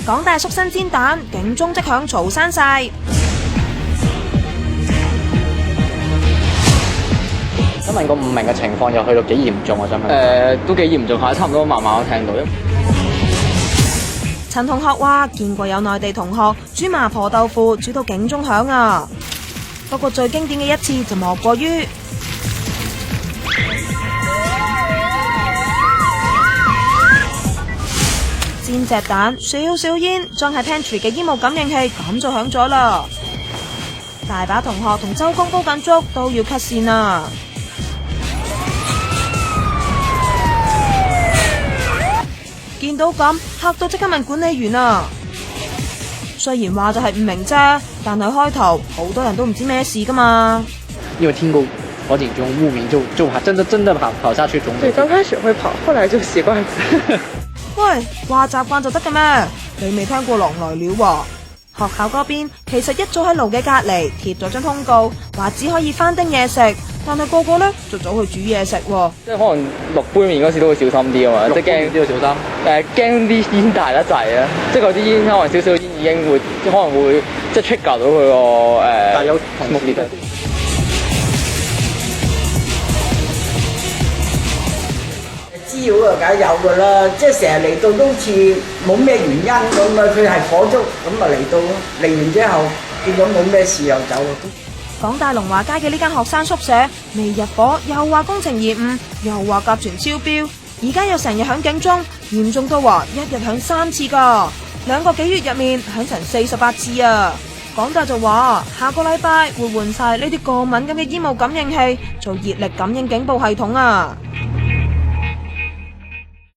港大縮身煎蛋，警鐘即響嘈生晒。想問個唔明嘅情況又去到幾嚴重啊？想問都幾嚴重下，差唔多晚晚都聽到。陳同學話見過有內地同學煮麻婆豆腐煮到警鐘響啊，不過最經典嘅一次就莫過於煎隻蛋，少少煙裝喺 pantry 嘅煙霧感應器，咁就響咗啦。大把同學同周公煲緊粥都要 cut 線啊！見到咁嚇到即刻問管理員啊！雖然話就係唔明啫，但係開頭好多人都唔知咩事噶嘛。因為聽過火警鐘，霧鳴就真的跑下去總部。對，剛開始會跑，後來就習慣。喂，話習慣就得嘅咩？你未聽過狼來了喎？學校嗰邊其實一早喺爐嘅隔離貼咗張通告，話只可以翻叮嘢食，但係個個咧就走去煮嘢食喎。即係可能落杯麵嗰時都會小心啲啊嘛，即係驚都要小心。驚啲煙大得滯啊！即係嗰啲煙可能少少煙已經會，可能會即係 trigger 到佢個但有同事滋擾啊，梗係有㗎啦，即係成日嚟到都好似冇咩原因咁啊，佢係火燭咁啊嚟到，嚟完之後見到冇咩事又走啊。港大龍華街嘅呢間學生宿舍未入伙，又話工程延誤，又話甲醛超標，而家又成日響警鐘，嚴重到話一日響3次㗎，2個幾月入面響成48次啊！港大就話下個禮拜會換晒呢啲過敏感嘅煙霧感應器，做熱力感應警報系統啊！